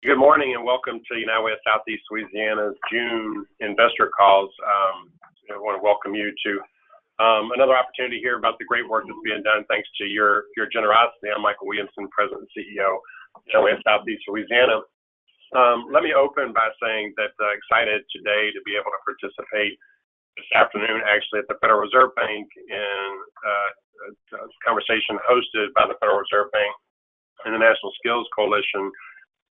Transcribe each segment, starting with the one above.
Good morning and welcome to UWS Southeast Louisiana's June investor calls. I want to welcome you to another opportunity to hear about the great work that's being done thanks to your generosity. I'm Michael Williamson, President and CEO of UWS Southeast Louisiana. Let me open by saying that excited today to be able to participate this afternoon actually at the Federal Reserve Bank in a conversation hosted by the Federal Reserve Bank and the National Skills Coalition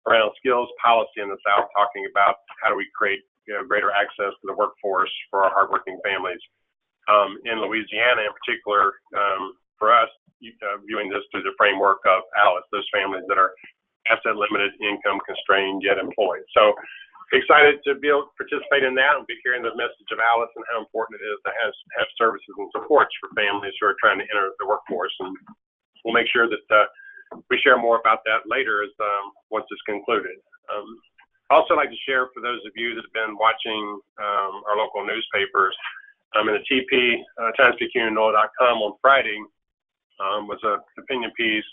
around skills policy in the South, talking about how do we create greater access to the workforce for our hardworking families. In Louisiana in particular, for us, viewing this through the framework of ALICE, those families that are asset limited, income constrained, yet employed. So excited to be able to participate in that and be hearing the message of ALICE and how important it is to have services and supports for families who are trying to enter the workforce. And we'll make sure that we share more about that later as once it's concluded. Also like to share for those of you that have been watching our local newspapers, in the TP, TimesPicayune.com on Friday was an opinion piece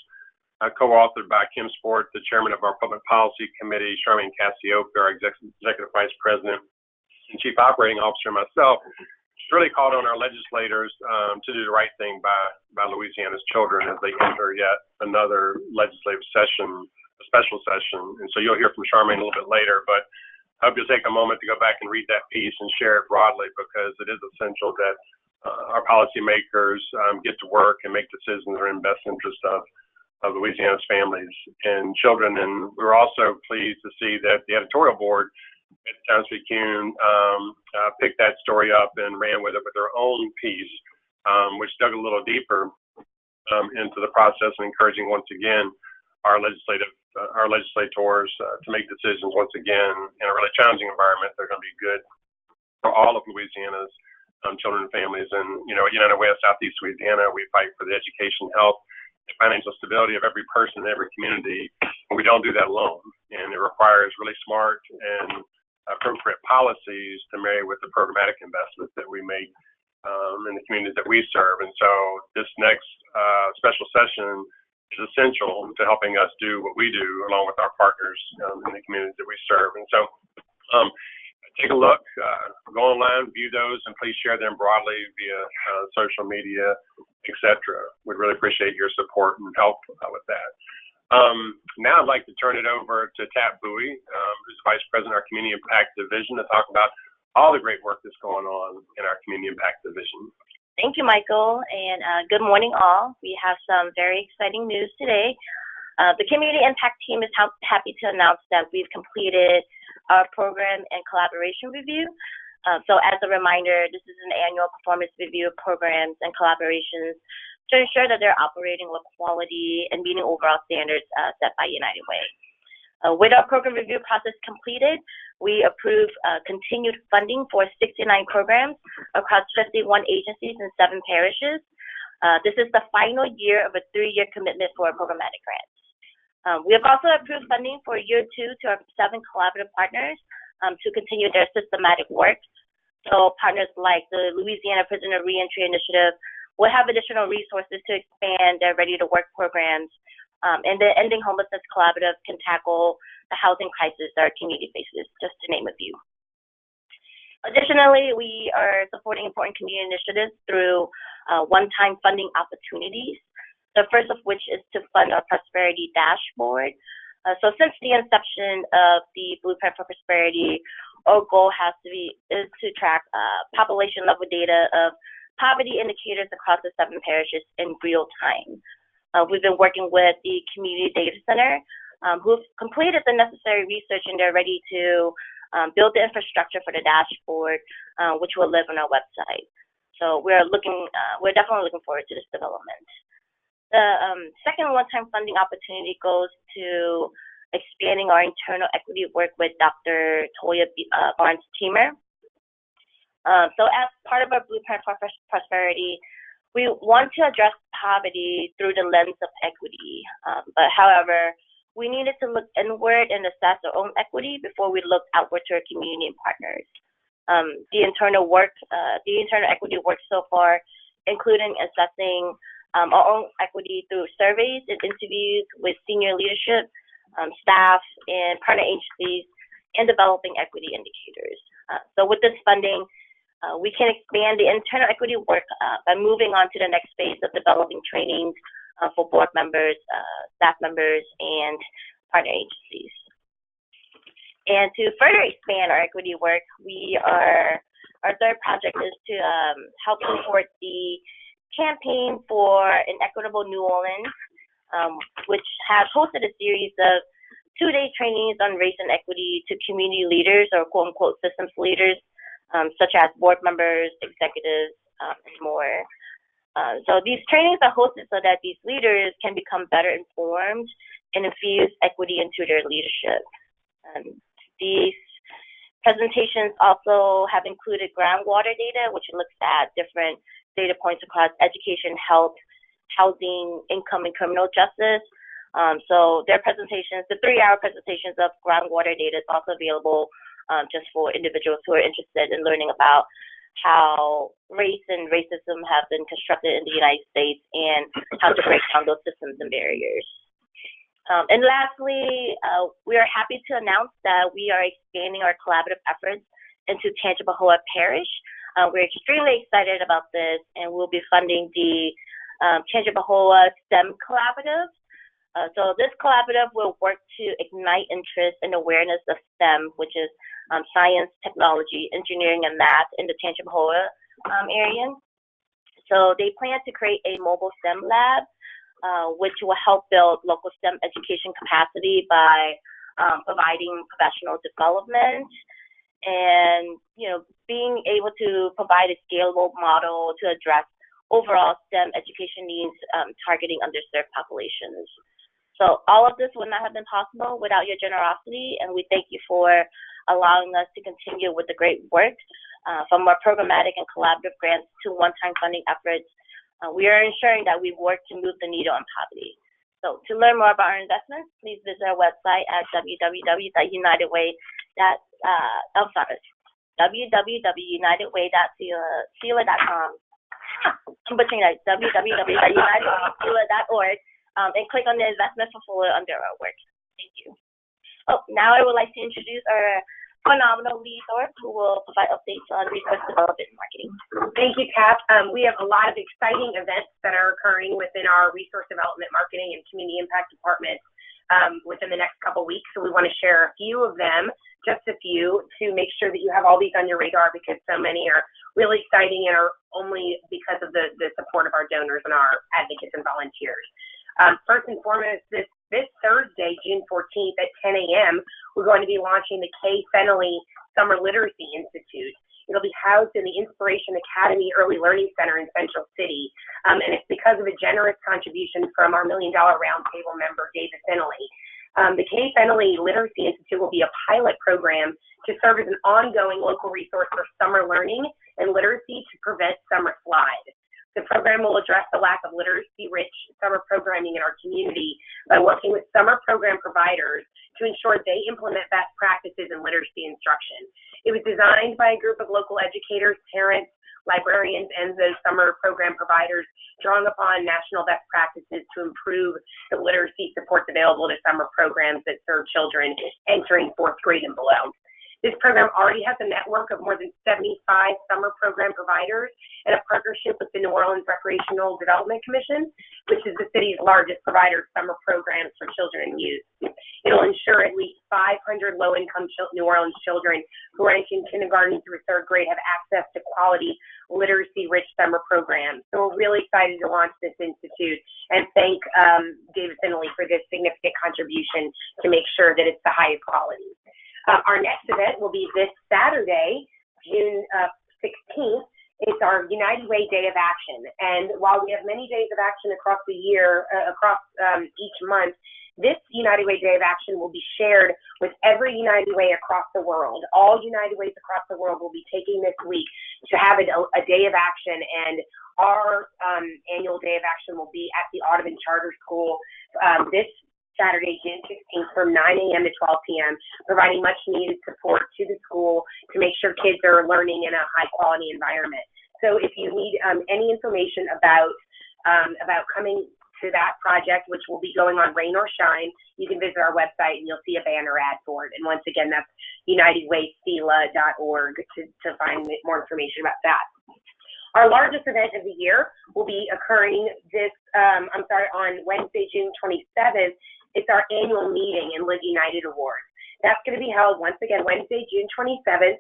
co-authored by Kim Sport, the chairman of our Public Policy Committee, Charmaine Cassiope, our Executive Vice President and Chief Operating Officer, myself. Really called on our legislators to do the right thing by Louisiana's children as they enter yet another legislative session, a special session. And so you'll hear from Charmaine a little bit later, but I hope you'll take a moment to go back and read that piece and share it broadly because it is essential that our policymakers get to work and make decisions that are in best interest of Louisiana's families and children. And we were also pleased to see that the editorial board at Times-Picayune picked that story up and ran with it with their own piece, which dug a little deeper into the process and encouraging once again our legislators to make decisions once again in a really challenging environment. They're going to be good for all of Louisiana's children and families. And at UWS Southeast Louisiana, we fight for the education, health, and financial stability of every person in every community. And we don't do that alone. And it requires really smart and appropriate policies to marry with the programmatic investments that we make in the communities that we serve. And so this next special session is essential to helping us do what we do along with our partners in the communities that we serve. And so take a look, go online, view those, and please share them broadly via social media, etc. We'd really appreciate your support and help with that. Now I'd like to turn it over to Tat Bowie, who's the Vice President of our Community Impact Division, to talk about all the great work that's going on in our Community Impact Division. Thank you, Michael, and good morning all. We have some very exciting news today. The Community Impact team is happy to announce that we've completed our program and collaboration review. So as a reminder, this is an annual performance review of programs and collaborations to ensure that they're operating with quality and meeting overall standards set by United Way. With our program review process completed, we approved continued funding for 69 programs across 51 agencies and 7 parishes. This is the final year of a 3-year commitment for programmatic grants. We have also approved funding for year 2 to our 7 collaborative partners to continue their systematic work. So partners like the Louisiana Prisoner Reentry Initiative will have additional resources to expand their ready-to-work programs, and the Ending Homelessness Collaborative can tackle the housing crisis our community faces, just to name a few. Additionally, we are supporting important community initiatives through one-time funding opportunities, the first of which is to fund our Prosperity Dashboard. So since the inception of the Blueprint for Prosperity, our goal is to track population-level data of poverty indicators across the 7 parishes in real time. We've been working with the Community Data Center, who've completed the necessary research and they're ready to build the infrastructure for the dashboard, which will live on our website. So we're definitely looking forward to this development. The second one-time funding opportunity goes to expanding our internal equity work with Dr. Toya Barnes-Teamer. So as part of our Blueprint for Prosperity, we want to address poverty through the lens of equity. But however, we needed to look inward and assess our own equity before we look outward to our community and partners. The internal equity work so far, including assessing our own equity through surveys and interviews with senior leadership, staff, and partner agencies in developing equity indicators. So with this funding, we can expand the internal equity work by moving on to the next phase of developing trainings for board members, staff members, and partner agencies. And to further expand our equity work, our third project is to help support the campaign for an equitable New Orleans, which has hosted a series of 2-day trainings on race and equity to community leaders or quote unquote systems leaders, such as board members, executives, and more. So these trainings are hosted so that these leaders can become better informed and infuse equity into their leadership. These presentations also have included groundwater data, which looks at different data points across education, health, housing, income, and criminal justice. So their presentations, the 3-hour presentations of groundwater data is also available just for individuals who are interested in learning about how race and racism have been constructed in the United States and how to break down those systems and barriers. And lastly, we are happy to announce that we are expanding our collaborative efforts into Tangipahoa Parish. We're extremely excited about this, and we'll be funding the Tangipahoa STEM Collaborative. So this collaborative will work to ignite interest and awareness of STEM, which is science, technology, engineering, and math in the Tangipahoa area. So they plan to create a mobile STEM lab, which will help build local STEM education capacity by providing professional development and, being able to provide a scalable model to address overall STEM education needs targeting underserved populations. So all of this would not have been possible without your generosity, and we thank you for allowing us to continue with the great work from our programmatic and collaborative grants to one-time funding efforts. We are ensuring that we work to move the needle on poverty. So to learn more about our investments, please visit our website at www.unitedway.com. I'm butchering that, www.unitedway.org, and click on the investment portfolio under our work. Thank you. Oh, now I would like to introduce our phenomenal lead Thorpe, who will provide updates on resource development and marketing. Thank you, Kat. We have a lot of exciting events that are occurring within our resource development, marketing, and community impact departments within the next couple weeks. So we want to share a few of them, just a few, to make sure that you have all these on your radar, because so many are really exciting and are only because of the support of our donors and our advocates and volunteers. First and foremost, this Thursday, June 14th at 10 a.m., we're going to be launching the Fennelly Summer Literacy Institute. It'll be housed in the Inspiration Academy Early Learning Center in Central City, and it's because of a generous contribution from our $1 Million Roundtable member, David Fennelly. The Fennelly Literacy Institute will be a pilot program to serve as an ongoing local resource for summer learning and literacy to prevent summer slide. The program will address the lack of literacy-rich summer programming in our community by working with summer program providers to ensure they implement best practices in literacy instruction. It was designed by a group of local educators, parents, librarians, and those summer program providers, drawing upon national best practices to improve the literacy supports available to summer programs that serve children entering 4th grade and below. This program already has a network of more than 75 summer program providers and a partnership with the New Orleans Recreational Development Commission, which is the city's largest provider of summer programs for children and youth. It'll ensure at least 500 low-income New Orleans children who are entering kindergarten through 3rd grade have access to quality literacy-rich summer programs. So we're really excited to launch this institute and thank David Fennelly for this significant contribution to make sure that it's the highest quality. Our next event will be this Saturday, June 16th. It's our United Way Day of Action. And while we have many days of action across the year, each month, this United Way Day of Action will be shared with every United Way across the world. All United Ways across the world will be taking this week to have a day of action, and our annual Day of Action will be at the Audubon Charter School this Saturday, June 16th from 9 a.m. to 12 p.m., providing much needed support to the school to make sure kids are learning in a high quality environment. So if you need any information about coming to that project, which will be going on rain or shine, you can visit our website and you'll see a banner ad for it. And once again, that's UWSELA.org to find more information about that. Our largest event of the year will be occurring on Wednesday, June 27th. It's our annual meeting and Live United Awards. That's going to be held once again Wednesday, June 27th.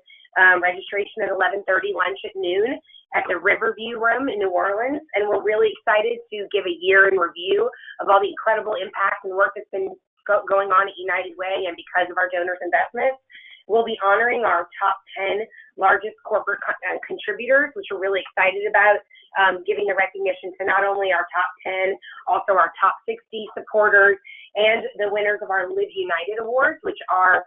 Registration at 11:30, lunch at noon at the Riverview Room in New Orleans. And we're really excited to give a year in review of all the incredible impact and work that's been going on at United Way, and because of our donors' investments. We'll be honoring our top 10 largest corporate contributors, which we're really excited about, giving the recognition to not only our top 10, also our top 60 supporters, and the winners of our Live United Awards, which are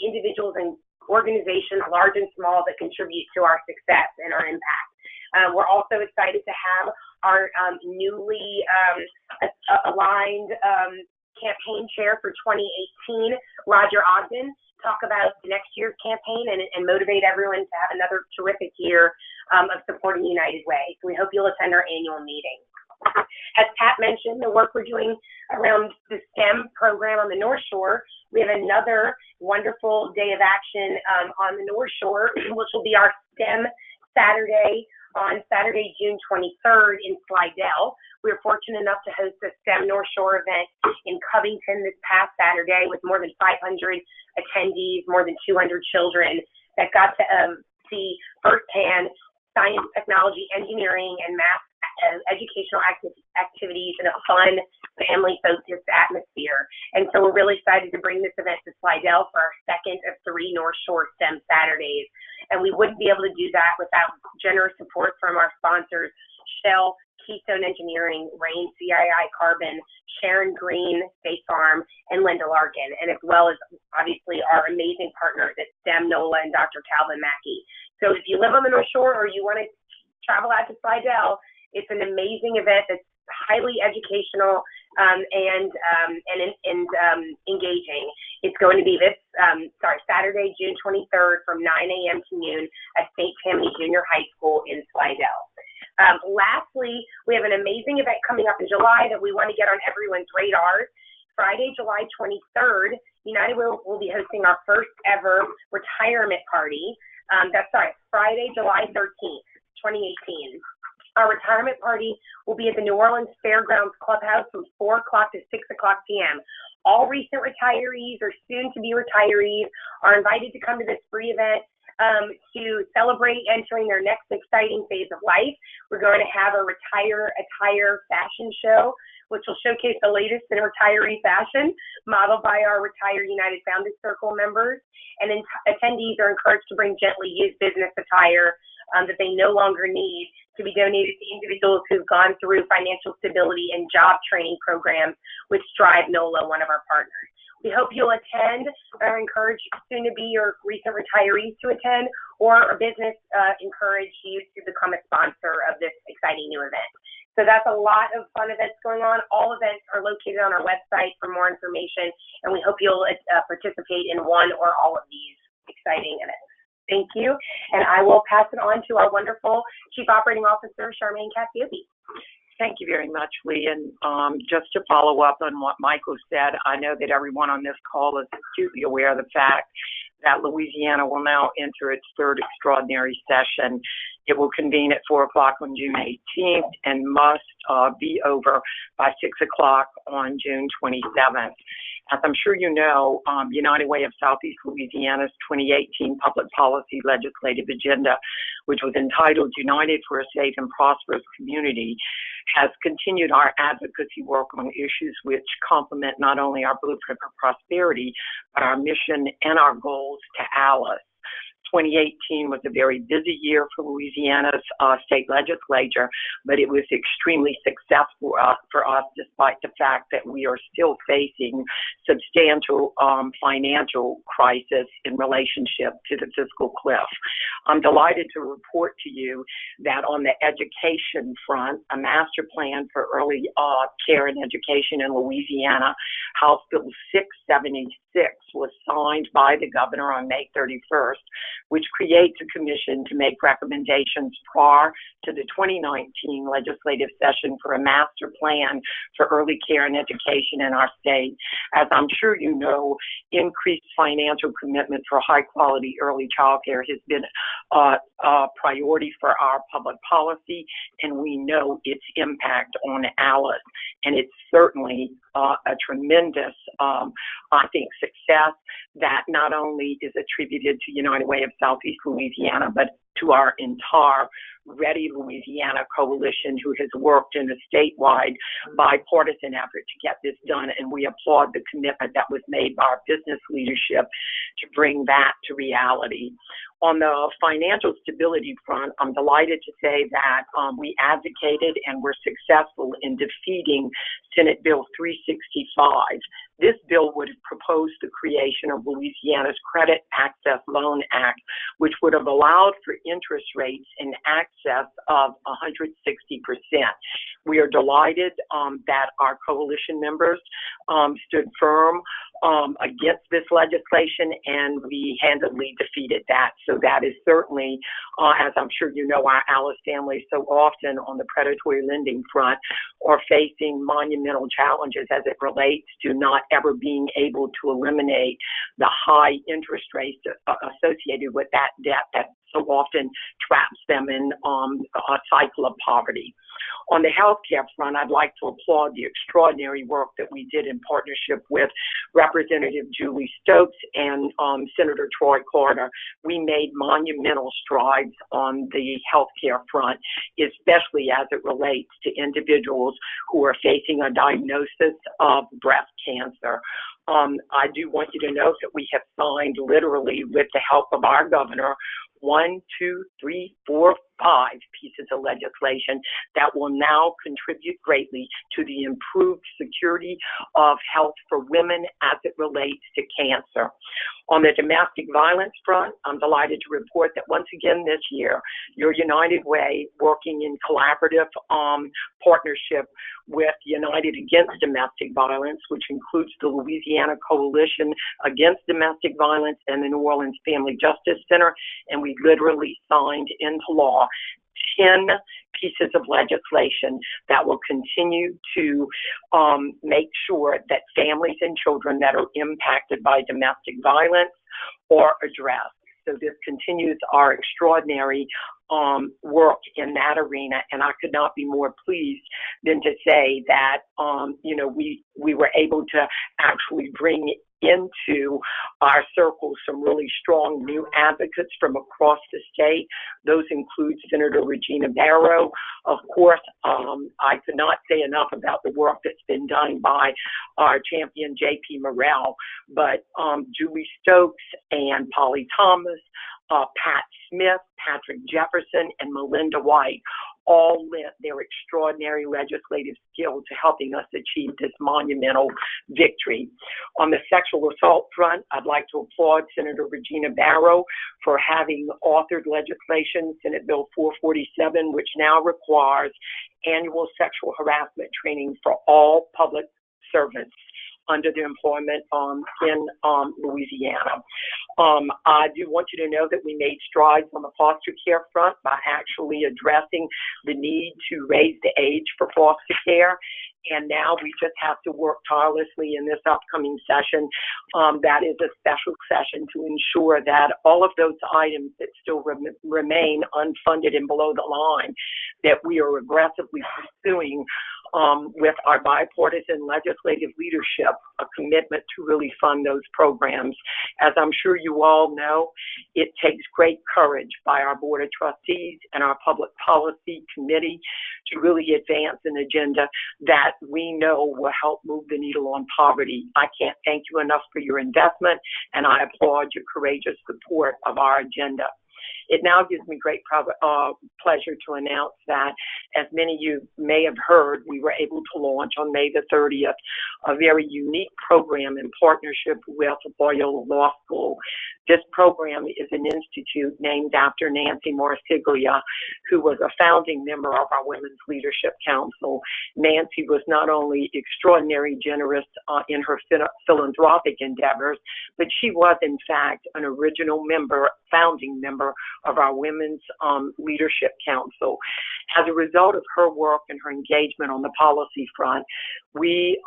individuals and organizations, large and small, that contribute to our success and our impact. We're also excited to have our newly aligned campaign chair for 2018, Roger Ogden, talk about next year's campaign and motivate everyone to have another terrific year of supporting United Way. So we hope you'll attend our annual meeting. As Pat mentioned, the work we're doing around the STEM program on the North Shore, we have another wonderful day of action on the North Shore, which will be our STEM Saturday on Saturday, June 23rd in Slidell. We were fortunate enough to host a STEM North Shore event in Covington this past Saturday with more than 500 attendees, more than 200 children that got to see firsthand science, technology, engineering, and math educational activities in a fun, family-focused atmosphere. And so we're really excited to bring this event to Slidell for our second of 3 North Shore STEM Saturdays. And we wouldn't be able to do that without generous support from our sponsors, Shell, Keystone Engineering, Rain, CII Carbon, Sharon Green, State Farm, and Linda Larkin, and as well as obviously our amazing partners at STEM NOLA and Dr. Calvin Mackey. So if you live on the North Shore or you want to travel out to Slidell, it's an amazing event that's highly educational and engaging. It's going to be Saturday, June 23rd from 9 a.m. to noon at St. Tammany Junior High School in Slidell. Lastly, we have an amazing event coming up in July that we want to get on everyone's radar. Friday, July 23rd, United will be hosting our first ever retirement party. Friday, July 13th, 2018. Our retirement party will be at the New Orleans Fairgrounds Clubhouse from 4 o'clock to 6 o'clock p.m. All recent retirees or soon-to-be retirees are invited to come to this free event to celebrate entering their next exciting phase of life. We're going to have a retire attire fashion show, which will showcase the latest in retiree fashion, modeled by our Retire United Founders Circle members. And attendees are encouraged to bring gently used business attire that they no longer need to be donated to individuals who've gone through financial stability and job training programs with Strive NOLA, one of our partners. We hope you'll attend or encourage soon-to-be or recent retirees to attend, or a business encourage you to become a sponsor of this exciting new event. So that's a lot of fun events going on. All events are located on our website for more information, and we hope you'll participate in one or all of these exciting events. Thank you, and I will pass it on to our wonderful Chief Operating Officer, Charmaine Cassioppi. Thank you very much, Lee. And just to follow up on what Michael said, I know that everyone on this call is acutely aware of the fact that Louisiana will now enter its third extraordinary session. It will convene at 4 o'clock on June 18th and must be over by 6 o'clock on June 27th. As I'm sure you know, United Way of Southeast Louisiana's 2018 Public Policy Legislative Agenda, which was entitled United for a Safe and Prosperous Community, has continued our advocacy work on issues which complement not only our blueprint for prosperity, but our mission and our goals to ALICE. 2018 was a very busy year for Louisiana's state legislature, but it was extremely successful for us despite the fact that we are still facing substantial financial crisis in relationship to the fiscal cliff. I'm delighted to report to you that on the education front, a master plan for early care and education in Louisiana, House Bill 676, was signed by the governor on May 31st, which creates a commission to make recommendations prior to the 2019 legislative session for a master plan for early care and education in our state. As I'm sure you know, increased financial commitment for high-quality early child care has been a priority for our public policy, and we know its impact on ALICE. And it's certainly a tremendous, I think, success that not only is attributed to United Way of Southeast Louisiana, but to our entire Ready Louisiana coalition, who has worked in a statewide bipartisan effort to get this done, and we applaud the commitment that was made by our business leadership to bring that to reality. On the financial stability front, I'm delighted to say that we advocated and were successful in defeating Senate Bill 365. This bill would have proposed the creation of Louisiana's Credit Access Loan Act, which would have allowed for interest rates in excess of 160%. We are delighted that our coalition members stood firm against this legislation, and we handily defeated that. So that is certainly, as I'm sure you know, our ALICE families so often on the predatory lending front are facing monumental challenges as it relates to not ever being able to eliminate the high interest rates associated with that debt that so often traps them in a cycle of poverty. On the healthcare front, I'd like to applaud the extraordinary work that we did in partnership with Representative Julie Stokes and Senator Troy Carter. We made monumental strides on the healthcare front, especially as it relates to individuals who are facing a diagnosis of breast cancer. I do want you to know that we have signed, literally with the help of our governor, 1, 2, 3, 4, 5 pieces of legislation that will now contribute greatly to the improved security of health for women as it relates to cancer. On the domestic violence front, I'm delighted to report that once again this year, your United Way, working in collaborative partnership with United Against Domestic Violence, which includes the Louisiana Coalition Against Domestic Violence and the New Orleans Family Justice Center, and we literally signed into law 10 pieces of legislation that will continue to make sure that families and children that are impacted by domestic violence are addressed. So this continues our extraordinary work in that arena, and I could not be more pleased than to say that we were able to actually bring into our circle some really strong new advocates from across the state. Those include Senator Regina Barrow. Of course, I could not say enough about the work that's been done by our champion J.P. Morrell, but Julie Stokes and Polly Thomas, Pat Smith, Patrick Jefferson, and Melinda White all lent their extraordinary legislative skill to helping us achieve this monumental victory. On the sexual assault front, I'd like to applaud Senator Regina Barrow for having authored legislation, Senate Bill 447, which now requires annual sexual harassment training for all public servants under the employment in Louisiana. I do want you to know that we made strides on the foster care front by actually addressing the need to raise the age for foster care. And now we just have to work tirelessly in this upcoming session. That is a special session to ensure that all of those items that still remain unfunded and below the line, that we are aggressively pursuing with our bipartisan legislative leadership, a commitment to really fund those programs. As I'm sure you all know, it takes great courage by our Board of Trustees and our Public Policy Committee to really advance an agenda that we know will help move the needle on poverty. I can't thank you enough for your investment, and I applaud your courageous support of our agenda. It now gives me great pleasure to announce that, as many of you may have heard, we were able to launch on May the 30th a very unique program in partnership with Loyola Law School. This program is an institute named after Nancy Morsiglia, who was a founding member of our Women's Leadership Council. Nancy was not only extraordinarily generous in her philanthropic endeavors, but she was, in fact, an original member, founding member of our Women's Leadership Council. As a result of her work and her engagement on the policy front, we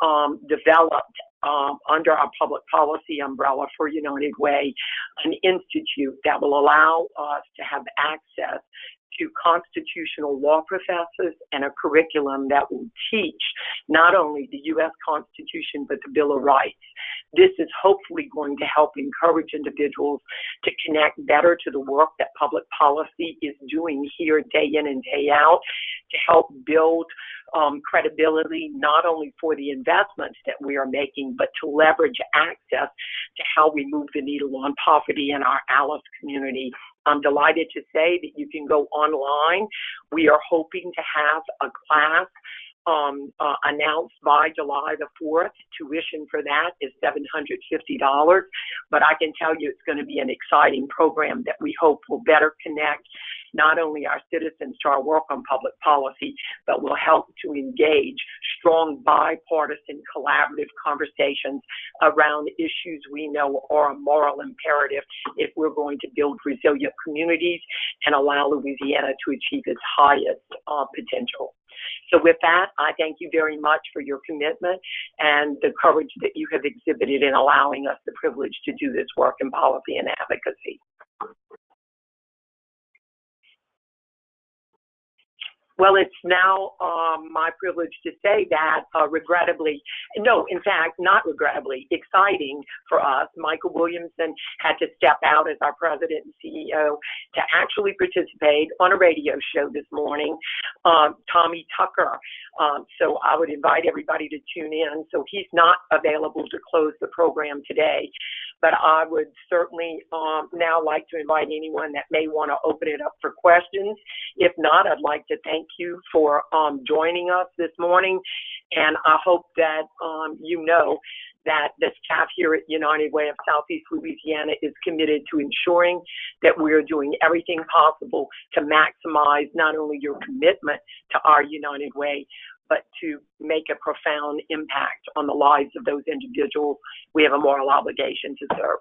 developed under our public policy umbrella for United Way, an institute that will allow us to have access to constitutional law professors and a curriculum that will teach not only the U.S. Constitution, but the Bill of Rights. This is hopefully going to help encourage individuals to connect better to the work that public policy is doing here day in and day out, to help build credibility not only for the investments that we are making, but to leverage access to how we move the needle on poverty in our Alice community. I'm delighted to say that you can go online. We are hoping to have a class announced by July the 4th. Tuition for that is $750, but I can tell you it's going to be an exciting program that we hope will better connect not only our citizens to our work on public policy, but will help to engage strong bipartisan collaborative conversations around issues we know are a moral imperative if we're going to build resilient communities and allow Louisiana to achieve its highest potential. So with that, I thank you very much for your commitment and the courage that you have exhibited in allowing us the privilege to do this work in policy and advocacy. Well, it's now my privilege to say that regrettably, no, in fact, not regrettably, exciting for us, Michael Williamson had to step out as our president and CEO to actually participate on a radio show this morning, Tommy Tucker. So I would invite everybody to tune in. So he's not available to close the program today, but I would certainly now like to invite anyone that may want to open it up for questions. If not, I'd like to thank you for joining us this morning, and I hope that you know that the staff here at United Way of Southeast Louisiana is committed to ensuring that we're doing everything possible to maximize not only your commitment to our United Way, but to make a profound impact on the lives of those individuals we have a moral obligation to serve.